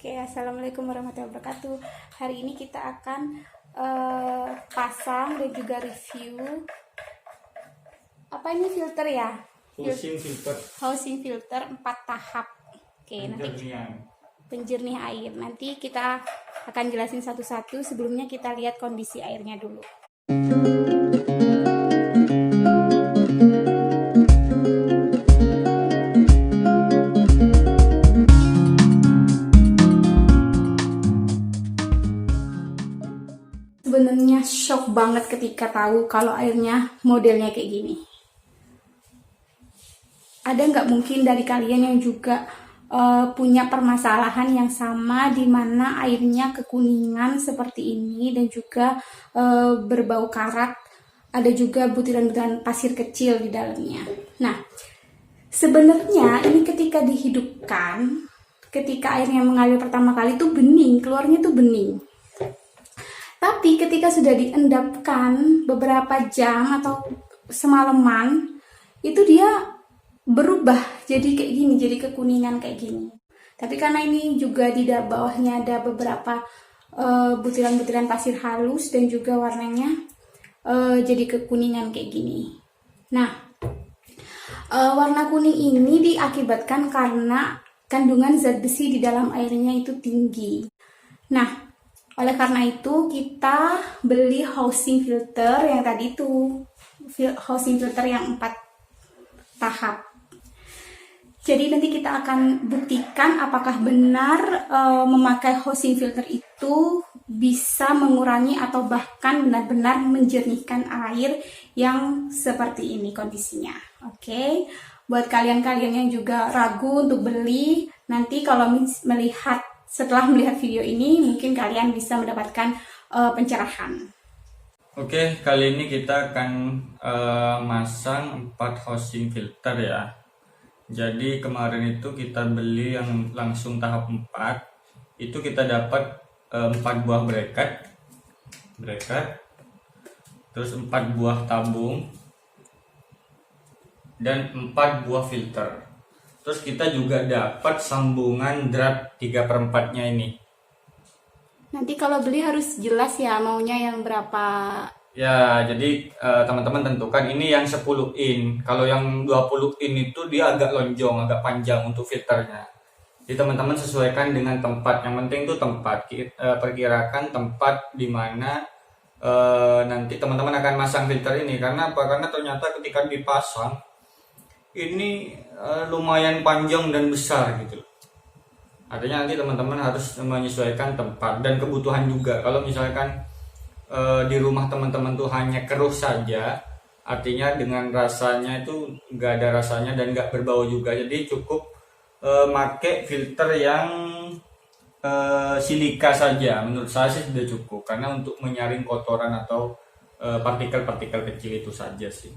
Oke, assalamualaikum warahmatullahi wabarakatuh. Hari ini kita akan pasang dan juga review apa ini filter ya? Housing filter 4 tahap. Oke, nanti penjernih air. Nanti kita akan jelasin satu-satu. Sebelumnya kita lihat kondisi airnya dulu. Sebenarnya shock banget ketika tahu kalau airnya modelnya kayak gini. Ada nggak mungkin dari kalian yang juga punya permasalahan yang sama di mana airnya kekuningan seperti ini dan juga berbau karat, ada juga butiran-butiran pasir kecil di dalamnya. Nah, sebenarnya ini ketika dihidupkan, ketika airnya mengalir pertama kali itu bening, keluarnya tuh bening. Tapi ketika sudah diendapkan beberapa jam atau semalaman, itu dia berubah jadi kayak gini, jadi kekuningan kayak gini. Tapi karena ini juga di bawahnya ada beberapa butiran-butiran pasir halus dan juga warnanya jadi kekuningan kayak gini. Nah, warna kuning ini diakibatkan karena kandungan zat besi di dalam airnya itu tinggi. Nah, oleh karena itu kita beli housing filter yang tadi itu, housing filter yang 4 tahap. Jadi nanti kita akan buktikan apakah benar memakai housing filter itu bisa mengurangi atau bahkan benar-benar menjernihkan air yang seperti ini kondisinya. Oke, buat kalian-kalian yang juga ragu untuk beli, nanti kalau setelah melihat video ini mungkin kalian bisa mendapatkan pencerahan. Oke, kali ini kita akan masang 4 housing filter ya. Jadi kemarin itu kita beli yang langsung tahap 4. Itu kita dapat 4 buah bracket, terus 4 buah tabung, dan 4 buah filter. Terus kita juga dapat sambungan drat 3/4-nya ini. Nanti kalau beli harus jelas ya maunya yang berapa. Ya, jadi teman-teman tentukan ini yang 10 in. Kalau yang 20 in itu dia agak lonjong, agak panjang untuk filternya. Jadi teman-teman sesuaikan dengan tempat. Yang penting itu tempat. Perkirakan tempat di mana nanti teman-teman akan masang filter ini. Karena apa? Karena ternyata ketika dipasang ini lumayan panjang dan besar gitu. Artinya nanti teman-teman harus menyesuaikan tempat dan kebutuhan juga. Kalau misalkan di rumah teman-teman tuh hanya keruh saja, artinya dengan rasanya itu nggak ada rasanya dan nggak berbau juga. Jadi cukup pakai filter yang silika saja. Menurut saya sih sudah cukup karena untuk menyaring kotoran atau partikel-partikel kecil itu saja sih.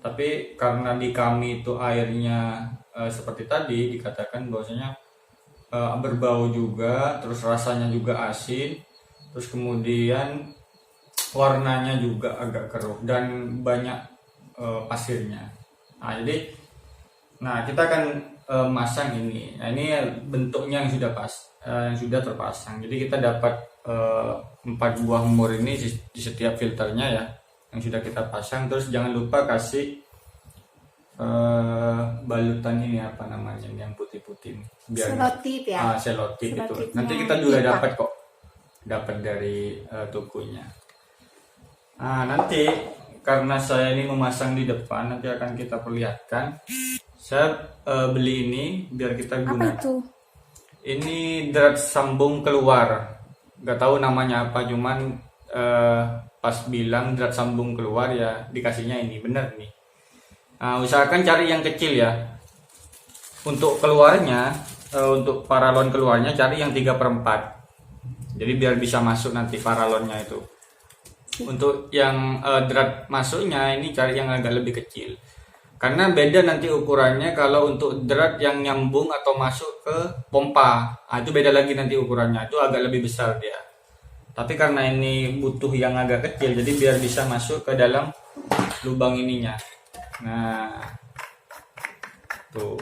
Tapi karena di kami itu airnya seperti tadi dikatakan bahwasanya berbau juga, terus rasanya juga asin, terus kemudian warnanya juga agak keruh dan banyak pasirnya. Nah, kita akan masang ini. Nah, ini bentuknya yang sudah terpasang. Jadi kita dapat 4 buah mur ini di setiap filternya ya, yang sudah kita pasang. Terus jangan lupa kasih balutan ini apa namanya, yang putih-putih biar selotip ya. Selotip itu. Nanti kita juga dapat dari tokonya. Nah, nanti karena saya ini memasang di depan, nanti akan kita perlihatkan. Saya beli ini biar kita gunakan. Apa itu? Ini drat sambung keluar. Gak tahu namanya apa, cuman pas bilang drat sambung keluar ya dikasihnya ini, bener nih. Nah, usahakan cari yang kecil ya. Untuk keluarnya, untuk paralon keluarnya cari yang 3/4. Jadi biar bisa masuk nanti paralonnya itu. Untuk yang drat masuknya ini cari yang agak lebih kecil. Karena beda nanti ukurannya kalau untuk drat yang nyambung atau masuk ke pompa. Nah, itu beda lagi nanti ukurannya. Itu agak lebih besar dia. Tapi karena ini butuh yang agak kecil, jadi biar bisa masuk ke dalam lubang ininya. Nah, tuh.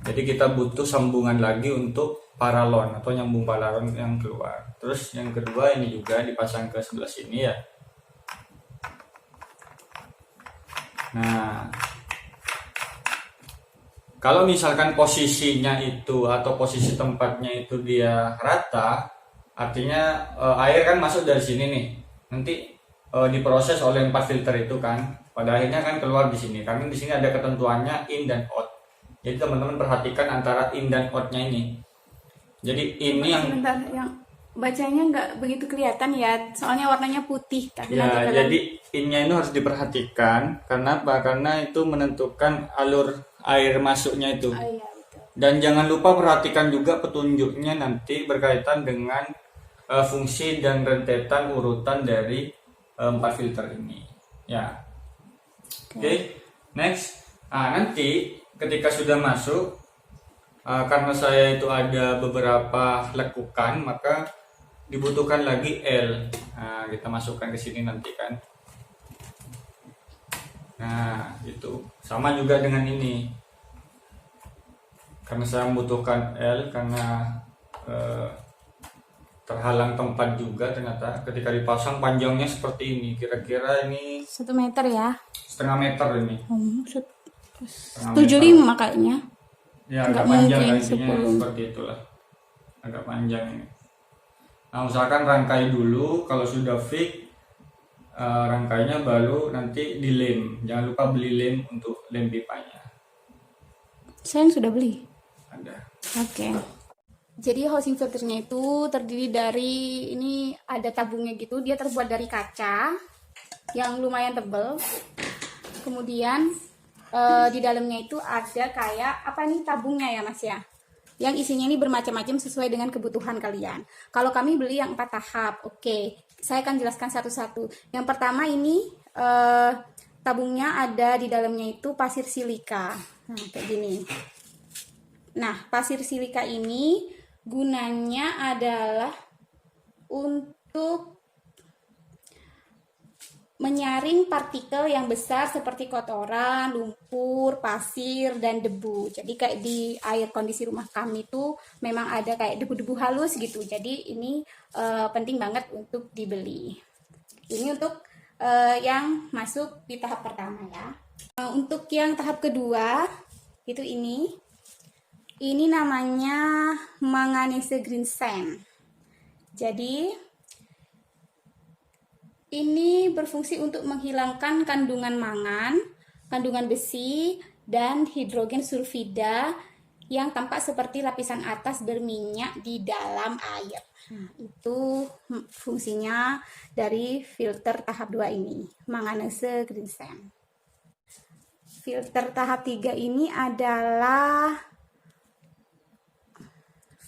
Jadi kita butuh sambungan lagi untuk paralon atau nyambung paralon yang keluar. Terus yang kedua ini juga dipasang ke sebelah sini ya. Nah, kalau misalkan posisinya itu atau posisi tempatnya itu dia rata, artinya air kan masuk dari sini nih. Nanti diproses oleh 4 filter itu kan. Pada akhirnya kan keluar di sini. Karena di sini ada ketentuannya in dan out. Jadi teman-teman perhatikan antara in dan out-nya ini. Jadi ini sebentar, yang bacanya nggak begitu kelihatan ya, soalnya warnanya putih. Tapi ya, nanti jadi in-nya itu harus diperhatikan. Karena apa? Karena itu menentukan alur air masuknya itu. Oh, iya, betul. Dan jangan lupa perhatikan juga petunjuknya nanti berkaitan dengan fungsi dan rentetan urutan dari 4 filter ini. Ya. Oke. Next. Nanti ketika sudah masuk, karena saya itu ada beberapa lekukan, maka dibutuhkan lagi L. Nah, kita masukkan ke sini nanti kan. Nah, itu sama juga dengan ini. Karena saya membutuhkan L karena terhalang tempat juga, ternyata ketika dipasang panjangnya seperti ini. Kira-kira ini 1 meter ya. setengah meter ini. 75 kayaknya. Ya, Nggak agak panjang mungkin intinya 10. seperti itulah. Agak panjang ini. Nah, usahakan rangkai dulu. Kalau sudah fix rangkainya, baru nanti dilem. Jangan lupa beli lem untuk lem pipanya. Saya yang sudah beli. Ada. Oke. Jadi housing filternya itu terdiri dari, ini ada tabungnya gitu. Dia terbuat dari kaca yang lumayan tebal. Kemudian di dalamnya itu ada kayak apa nih, tabungnya ya Mas ya. Yang isinya ini bermacam-macam sesuai dengan kebutuhan kalian. Kalau kami beli yang 4 tahap. Oke, saya akan jelaskan satu-satu. Yang pertama ini tabungnya ada di dalamnya itu pasir silika. Nah, kayak gini. Nah, pasir silika ini gunanya adalah untuk menyaring partikel yang besar seperti kotoran, lumpur, pasir, dan debu. Jadi kayak di air kondisi rumah kami tuh memang ada kayak debu-debu halus gitu. Jadi ini penting banget untuk dibeli. Ini untuk yang masuk di tahap pertama ya. Untuk yang tahap kedua itu ini namanya manganese green sand. Jadi ini berfungsi untuk menghilangkan kandungan mangan, kandungan besi, dan hidrogen sulfida yang tampak seperti lapisan atas berminyak di dalam air. Nah, itu fungsinya dari filter tahap 2 ini, manganese green sand. Filter tahap 3 ini adalah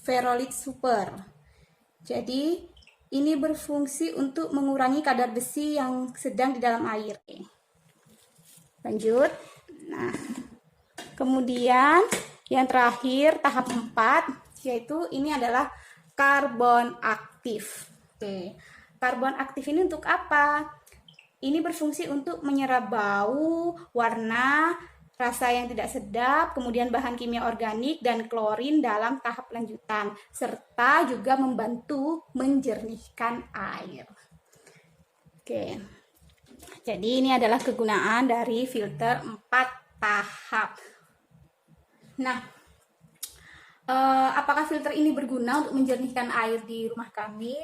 ferrolit super. Jadi ini berfungsi untuk mengurangi kadar besi yang sedang di dalam air. Lanjut. Nah, kemudian yang terakhir tahap 4, yaitu ini adalah karbon aktif. Oke. Karbon aktif ini untuk apa? Ini berfungsi untuk menyerap bau, warna, rasa yang tidak sedap, kemudian bahan kimia organik dan klorin dalam tahap lanjutan, serta juga membantu menjernihkan air. Oke. Jadi ini adalah kegunaan dari filter 4 tahap. Nah, apakah filter ini berguna untuk menjernihkan air di rumah kami?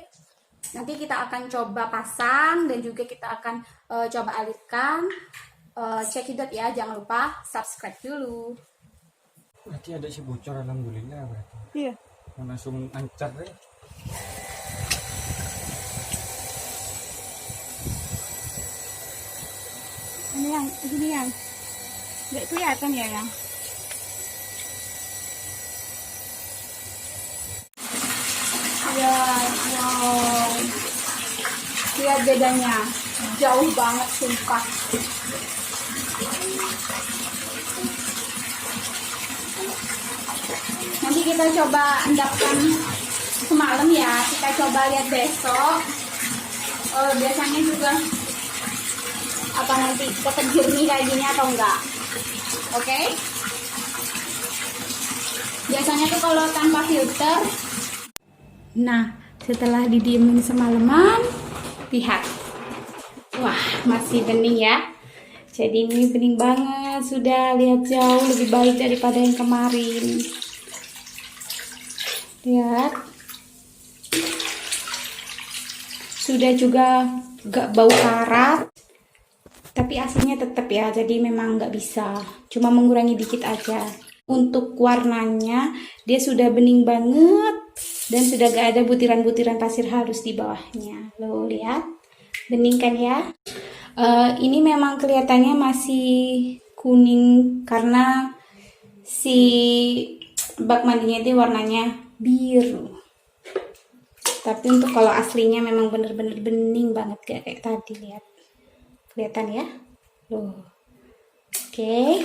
Nanti kita akan coba pasang dan juga kita akan coba alirkan. Cekidot ya, jangan lupa subscribe dulu. Berarti ada si bocor, alhamdulillah berarti. Iya. Langsung lancar deh. Ini yang nggak kelihatan ya yang. Ya, wow. Lihat bedanya, jauh banget sumpah. Nanti kita coba endapkan semalam ya, kita coba lihat besok. Biasanya juga apa nanti tetap jernih kayak gini atau enggak. Oke? Biasanya tuh kalau tanpa filter Nah, setelah didiemin semalaman, lihat. Wah, masih bening ya. Jadi ini bening banget, sudah lihat jauh lebih baik daripada yang kemarin. Lihat. Sudah juga gak bau karat. Tapi aslinya tetap ya, jadi memang nggak bisa. Cuma mengurangi dikit aja. Untuk warnanya, dia sudah bening banget. Dan sudah gak ada butiran-butiran pasir halus di bawahnya. Lo lihat, bening kan ya? Ini memang kelihatannya masih kuning karena si bak mandinya itu warnanya biru. Tapi untuk kalau aslinya memang bener-bener bening banget kayak tadi, lihat. Kelihatan ya? Loh. Oke.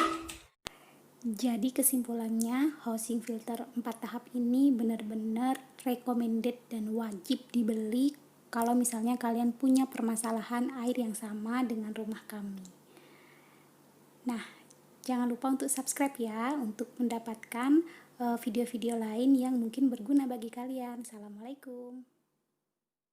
Jadi kesimpulannya, housing filter 4 tahap ini benar-benar recommended dan wajib dibeli kalau misalnya kalian punya permasalahan air yang sama dengan rumah kami. Nah, jangan lupa untuk subscribe ya untuk mendapatkan video-video lain yang mungkin berguna bagi kalian. Assalamualaikum.